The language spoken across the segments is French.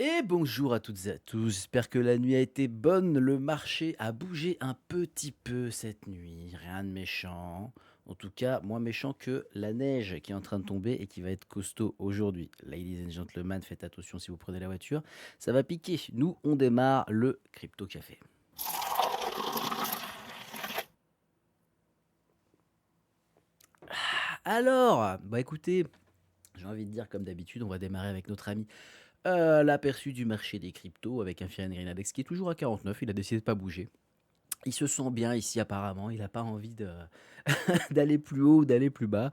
Et bonjour à toutes et à tous, j'espère que la nuit a été bonne, le marché a bougé un petit peu cette nuit, rien de méchant. En tout cas, moins méchant que la neige qui est en train de tomber et qui va être costaud aujourd'hui. Ladies and gentlemen, faites attention si vous prenez la voiture, ça va piquer. Nous, on démarre le Crypto Café. Alors, bah écoutez, j'ai envie de dire comme d'habitude, on va démarrer avec notre ami l'aperçu du marché des cryptos avec un Fear and Green Index qui est toujours à 49, il a décidé de pas bouger. Il se sent bien ici apparemment, il n'a pas envie de d'aller plus haut ou d'aller plus bas.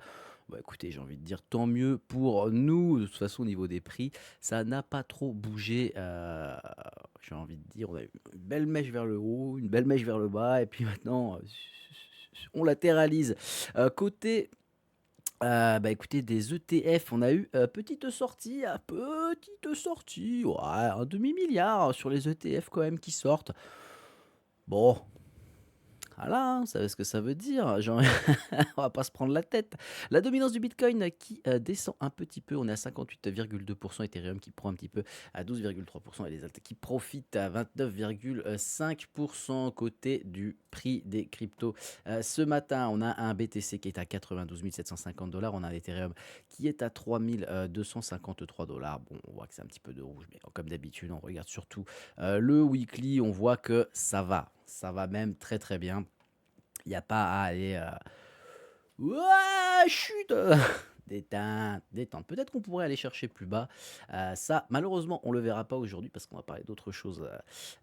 Bah, écoutez, j'ai envie de dire tant mieux pour nous. De toute façon, au niveau des prix, ça n'a pas trop bougé. J'ai envie de dire, on a eu une belle mèche vers le haut, une belle mèche vers le bas, et puis maintenant, on latéralise. Côté bah, écoutez, des ETF, on a eu petite sortie, ouais, un demi-milliard sur les ETF quand même qui sortent. Bon, voilà, hein, vous savez ce que ça veut dire. Genre, on va pas se prendre la tête. La dominance du Bitcoin qui descend un petit peu. On est à 58,2%. Ethereum qui prend un petit peu à 12,3%. Et les altes qui profitent à 29,5% côté du prix des cryptos. Ce matin, on a un BTC qui est à 92 750 dollars. On a un Ethereum qui est à 3 253 dollars. Bon, on voit que c'est un petit peu de rouge, mais comme d'habitude, on regarde surtout le weekly. On voit que ça va. Ça va même très très bien. Il y a pas à aller, «Ouah, chute!» détente, détente. Peut-être qu'on pourrait aller chercher plus bas. Ça, malheureusement, on le verra pas aujourd'hui parce qu'on va parler d'autre chose,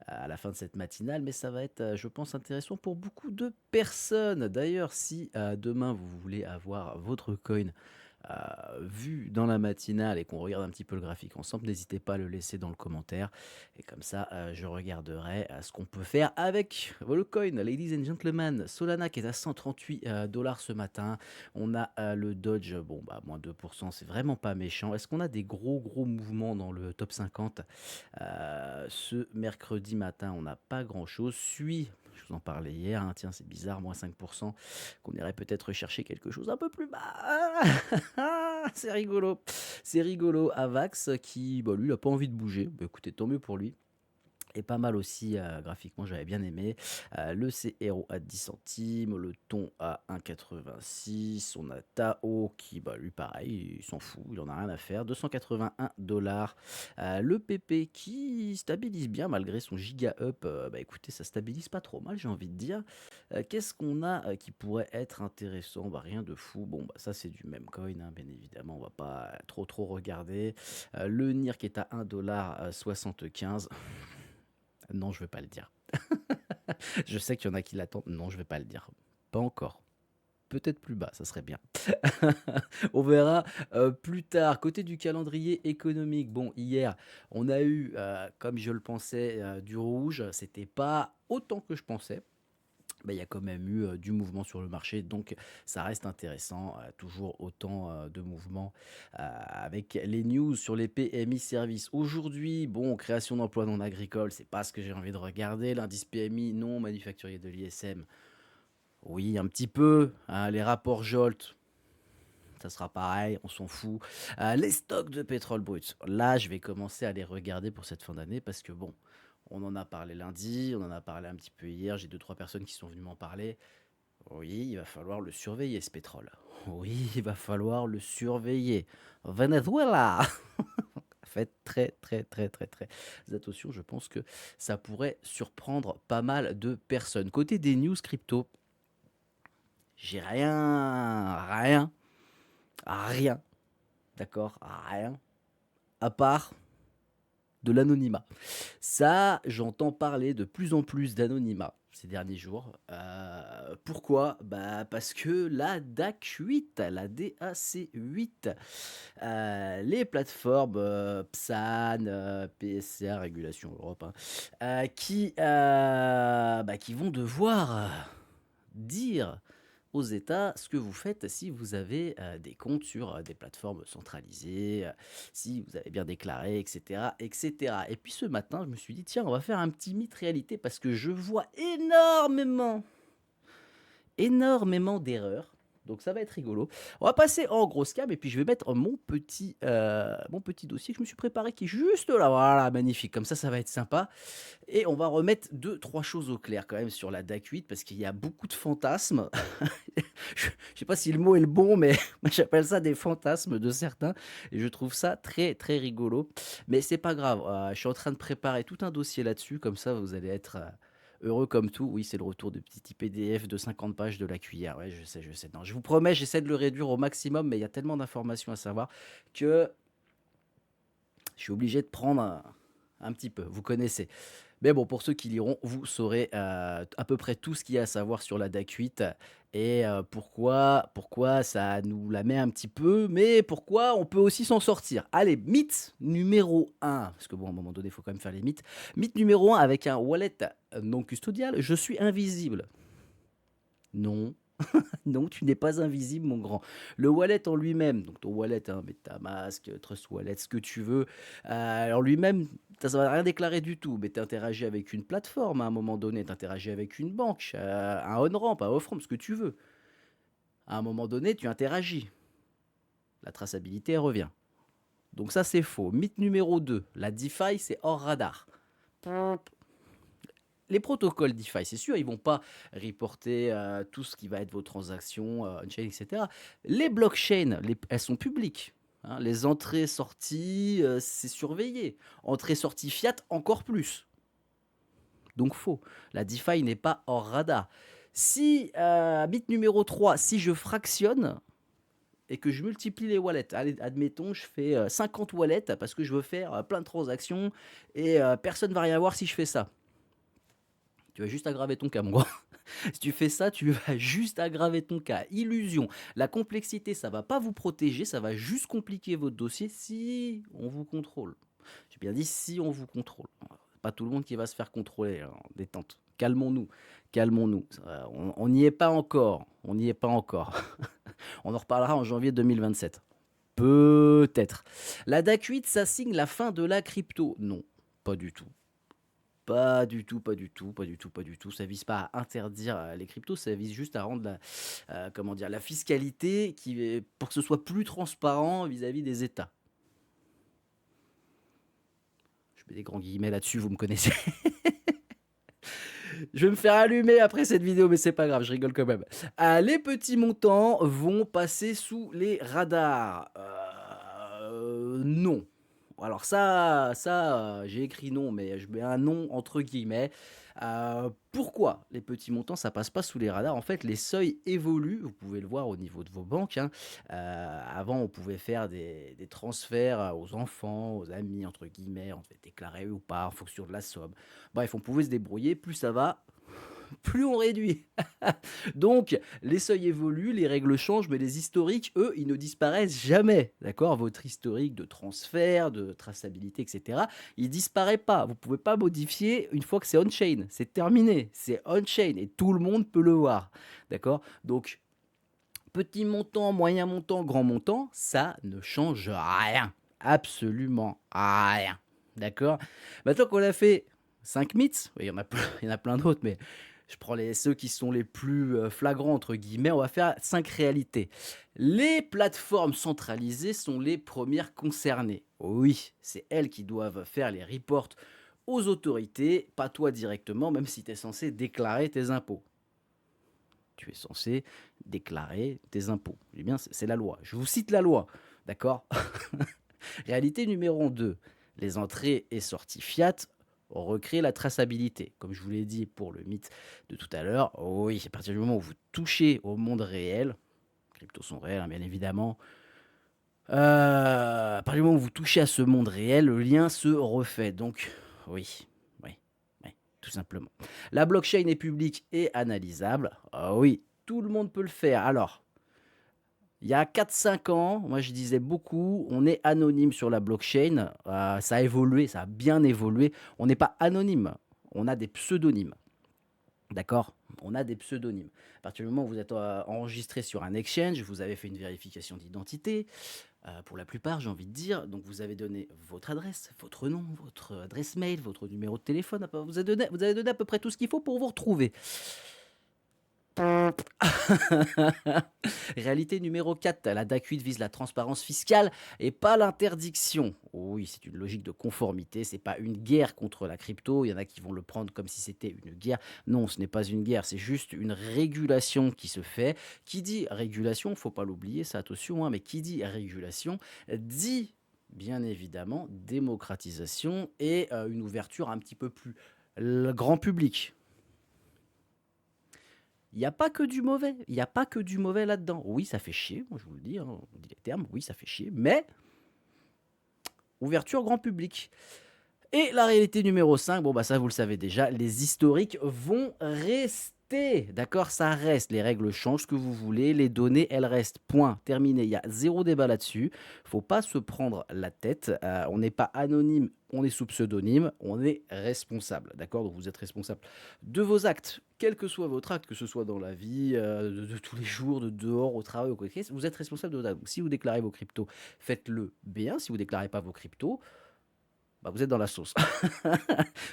à la fin de cette matinale, mais ça va être, je pense, intéressant pour beaucoup de personnes. D'ailleurs, si, demain vous voulez avoir votre coin vu dans la matinale et qu'on regarde un petit peu le graphique ensemble, n'hésitez pas à le laisser dans le commentaire. Et comme ça, je regarderai ce qu'on peut faire avec le coin. Ladies and gentlemen, Solana qui est à 138 dollars ce matin. On a le Dodge, bon, bah, moins 2%, c'est vraiment pas méchant. Est-ce qu'on a des gros mouvements dans le top 50 ce mercredi matin? On n'a pas grand-chose. Je vous en parlais hier, hein, tiens, c'est bizarre, moins 5%, qu'on irait peut-être chercher quelque chose un peu plus bas. C'est rigolo. C'est rigolo. Avax qui, bah, lui, il a pas envie de bouger. Bah, écoutez, tant mieux pour lui. Et pas mal aussi, graphiquement, j'avais bien aimé. Le C-Hero à 10 centimes, le thon à 1,86. On a Tao qui, bah, lui, pareil, il s'en fout, il en a rien à faire. 281 $. Le PP qui stabilise bien malgré son giga up. Bah, écoutez, ça stabilise pas trop mal, j'ai envie de dire. Qu'est-ce qu'on a qui pourrait être intéressant? Bah, rien de fou. Bon, bah, ça, c'est du même coin, hein, bien évidemment, on va pas trop regarder. Le NIR qui est à 1,75 $. Non, je ne vais pas le dire. Je sais qu'il y en a qui l'attendent. Non, je ne vais pas le dire. Pas encore. Peut-être plus bas, ça serait bien. On verra plus tard. Côté du calendrier économique, bon, hier, on a eu, comme je le pensais, du rouge. C'était pas autant que je pensais. Bah, il y a quand même eu du mouvement sur le marché, donc ça reste intéressant. Toujours autant de mouvements avec les news sur les PMI services. Aujourd'hui, bon, création d'emplois non agricoles, c'est pas ce que j'ai envie de regarder. L'indice PMI non manufacturier de l'ISM, oui, un petit peu. Les rapports Jolt, ça sera pareil, on s'en fout. Les stocks de pétrole brut, là, je vais commencer à les regarder pour cette fin d'année parce que bon, on en a parlé lundi, on en a parlé un petit peu hier. J'ai deux, trois personnes qui sont venues m'en parler. Oui, il va falloir le surveiller, ce pétrole. Oui, il va falloir le surveiller. Venezuela! Faites très attention, je pense que ça pourrait surprendre pas mal de personnes. Côté des news crypto, j'ai rien, d'accord? Rien, à part de l'anonymat. Ça, j'entends parler de plus en plus d'anonymat ces derniers jours. Pourquoi? Bah, parce que la DAC 8, la DAC 8, les plateformes, PSAN, PSR, Régulation Europe, hein, qui vont devoir, dire aux États ce que vous faites si vous avez des comptes sur des plateformes centralisées, si vous avez bien déclaré, etc., etc. Et puis ce matin, je me suis dit, tiens, on va faire un petit mythe réalité parce que je vois énormément d'erreurs Donc ça va être rigolo. On va passer en grosse cam et puis je vais mettre mon petit dossier que je me suis préparé qui est juste là. Voilà, magnifique. Comme ça va être sympa. Et on va remettre deux, trois choses au clair quand même sur la DAC 8 parce qu'il y a beaucoup de fantasmes. Je sais pas si le mot est le bon, mais moi j'appelle ça des fantasmes de certains et je trouve ça très très rigolo. Mais c'est pas grave, je suis en train de préparer tout un dossier là-dessus, comme ça vous allez être heureux comme tout. Oui, c'est le retour du petit PDF de 50 pages de la cuillère. Ouais, je sais, je sais. Non, je vous promets, j'essaie de le réduire au maximum, mais il y a tellement d'informations à savoir que je suis obligé de prendre un petit peu. Vous connaissez. Mais bon, pour ceux qui liront, vous saurez à peu près tout ce qu'il y a à savoir sur la DAC 8 et pourquoi ça nous la met un petit peu, mais pourquoi on peut aussi s'en sortir. Allez, mythe numéro un, parce que bon, à un moment donné, il faut quand même faire les mythes. Mythe numéro un avec un wallet non custodial, je suis invisible. Non, non, tu n'es pas invisible, mon grand. Le wallet en lui-même, donc ton wallet, hein, MetaMask, Trust Wallet, ce que tu veux, en lui-même, ça ne va rien déclarer du tout, mais tu interagis avec une plateforme à un moment donné, tu interagis avec une banque, un on-ramp, un off-ramp, ce que tu veux. À un moment donné, tu interagis. La traçabilité, elle revient. Donc ça, c'est faux. Mythe numéro 2, la DeFi, c'est hors radar. Les protocoles DeFi, c'est sûr, ils vont pas reporter tout ce qui va être vos transactions on-chain, etc. Les blockchains, elles sont publiques. Hein, les entrées-sorties, c'est surveillé. Entrée-sortie fiat, encore plus. Donc faux. La DeFi n'est pas hors radar. Si, bit numéro 3, si je fractionne et que je multiplie les wallets, allez, admettons, je fais 50 wallets parce que je veux faire plein de transactions et personne ne va rien voir si je fais ça. Tu vas juste aggraver ton cas, mon gars. Si tu fais ça, tu vas juste aggraver ton cas. Illusion. La complexité, ça va pas vous protéger, ça va juste compliquer votre dossier si on vous contrôle. J'ai bien dit si on vous contrôle. Pas tout le monde qui va se faire contrôler, hein, détente. Calmons-nous, calmons-nous. On n'y est pas encore. On n'y est pas encore. On en reparlera en janvier 2027. Peut-être. La DAC 8, ça signe la fin de la crypto. Non, pas du tout. Pas du tout, pas du tout, pas du tout, pas du tout. Ça vise pas à interdire les cryptos, ça vise juste à rendre comment dire, la fiscalité pour que ce soit plus transparent vis-à-vis des États. Je mets des grands guillemets là-dessus, vous me connaissez. Je vais me faire allumer après cette vidéo, mais c'est pas grave, je rigole quand même. Les petits montants vont passer sous les radars. Non. Alors ça, j'ai écrit non, mais je mets un non entre guillemets. Pourquoi les petits montants, ça passe pas sous les radars? En fait, les seuils évoluent, vous pouvez le voir au niveau de vos banques, hein. Avant, on pouvait faire des transferts aux enfants, aux amis, entre guillemets, on devait déclarer ou pas en fonction de la somme. Bref, on pouvait se débrouiller, plus ça va, plus on réduit. Donc, les seuils évoluent, les règles changent, mais les historiques, eux, ils ne disparaissent jamais. D'accord? Votre historique de transfert, de traçabilité, etc., il disparaît pas. Vous pouvez pas modifier une fois que c'est on-chain. C'est terminé. C'est on-chain et tout le monde peut le voir. D'accord? Donc, petit montant, moyen montant, grand montant, ça ne change rien. Absolument rien. D'accord? Maintenant qu'on a fait 5 mythes, il y en a il y en a plein d'autres, mais je prends ceux qui sont les plus flagrants, entre guillemets, on va faire 5 réalités. Les plateformes centralisées sont les premières concernées. Oui, c'est elles qui doivent faire les reports aux autorités, pas toi directement, même si tu es censé déclarer tes impôts. Tu es censé déclarer tes impôts. Eh bien, c'est la loi. Je vous cite la loi, d'accord? Réalité numéro 2. Les entrées et sorties fiat recréent la traçabilité. Comme je vous l'ai dit pour le mythe de tout à l'heure, oui, à partir du moment où vous touchez au monde réel, les cryptos sont réels, hein, bien évidemment, à partir du moment où vous touchez à ce monde réel, le lien se refait. Donc, oui, oui, oui, tout simplement. La blockchain est publique et analysable. Ah oui, tout le monde peut le faire. Alors, il y a 4-5 ans, moi je disais beaucoup, on est anonyme sur la blockchain. Ça a évolué, ça a bien évolué. On n'est pas anonyme, on a des pseudonymes. D'accord? On a des pseudonymes. À partir du moment où vous êtes enregistré sur un exchange, vous avez fait une vérification d'identité. Pour la plupart, j'ai envie de dire, donc vous avez donné votre adresse, votre nom, votre adresse mail, votre numéro de téléphone. Vous avez donné à peu près tout ce qu'il faut pour vous retrouver. Réalité numéro 4, la DAC 8 vise la transparence fiscale et pas l'interdiction. Oui, c'est une logique de conformité, c'est pas une guerre contre la crypto. Il y en a qui vont le prendre comme si c'était une guerre. Non, ce n'est pas une guerre, c'est juste une régulation qui se fait. Qui dit régulation, faut pas l'oublier, ça attention, hein, mais qui dit régulation dit bien évidemment démocratisation et une ouverture un petit peu plus grand public. Il y a pas que du mauvais, il y a pas que du mauvais là-dedans. Oui, ça fait chier, moi je vous le dis, hein, on dit les termes, oui, ça fait chier, mais ouverture grand public. Et la réalité numéro 5, bon bah ça vous le savez déjà, les historiques vont rester. D'accord, ça reste. Les règles changent, ce que vous voulez. Les données, elles restent. Point. Terminé. Il y a zéro débat là-dessus. Faut pas se prendre la tête. On n'est pas anonyme, on est sous pseudonyme. On est responsable. D'accord, donc vous êtes responsable de vos actes. Quel que soit votre acte, que ce soit dans la vie, de tous les jours, de dehors, au travail, au quoi que ce soit, vous êtes responsable de vos actes. Donc, si vous déclarez vos cryptos, faites-le bien. Si vous déclarez pas vos cryptos, bah, vous êtes dans la sauce.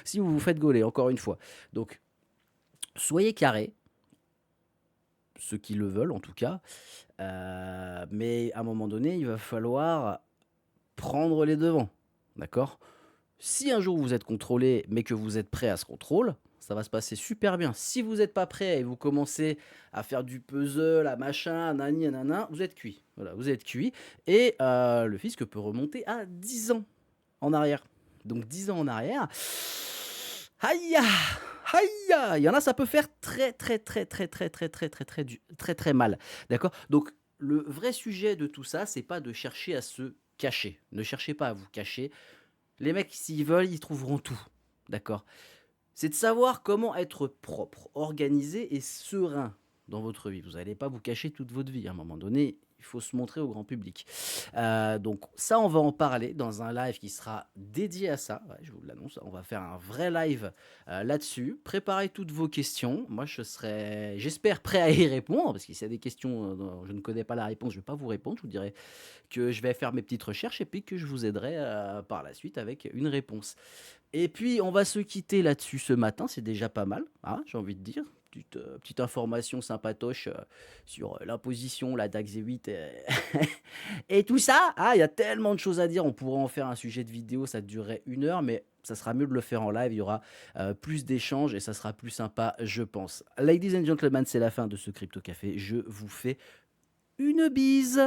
Si vous vous faites gauler, encore une fois. Donc, soyez carrés, ceux qui le veulent en tout cas. Mais à un moment donné, il va falloir prendre les devants. D'accord? Si un jour vous êtes contrôlé, mais que vous êtes prêt à ce contrôle, ça va se passer super bien. Si vous n'êtes pas prêt et vous commencez à faire du puzzle, à machin, nani, nanana, vous êtes cuit. Voilà, vous êtes cuit. Et le fisc peut remonter à 10 ans en arrière. Donc 10 ans en arrière, aïe, aïe, il y en a, ça peut faire très, très, très, très, très, très, très, très, très, très, très mal. D'accord? Donc le vrai sujet de tout ça, c'est pas de chercher à se cacher. Ne cherchez pas à vous cacher. Les mecs, s'ils veulent, ils trouveront tout. D'accord? C'est de savoir comment être propre, organisé et serein dans votre vie. Vous n'allez pas vous cacher toute votre vie. À un moment donné, il faut se montrer au grand public. Donc ça, on va en parler dans un live qui sera dédié à ça. Ouais, je vous l'annonce, on va faire un vrai live là-dessus. Préparez toutes vos questions. Moi, je serai, j'espère, prêt à y répondre, parce qu'il y a des questions dont je ne connais pas la réponse, je ne vais pas vous répondre. Je vous dirai que je vais faire mes petites recherches et puis que je vous aiderai par la suite avec une réponse. Et puis, on va se quitter là-dessus ce matin, c'est déjà pas mal, hein, j'ai envie de dire. Petite information sympatoche sur l'imposition, la DAX 8 et tout ça. Ah, il y a tellement de choses à dire, on pourrait en faire un sujet de vidéo, ça durerait 1 heure, mais ça sera mieux de le faire en live, il y aura plus d'échanges et ça sera plus sympa, je pense. Ladies and gentlemen, c'est la fin de ce Crypto Café, je vous fais une bise.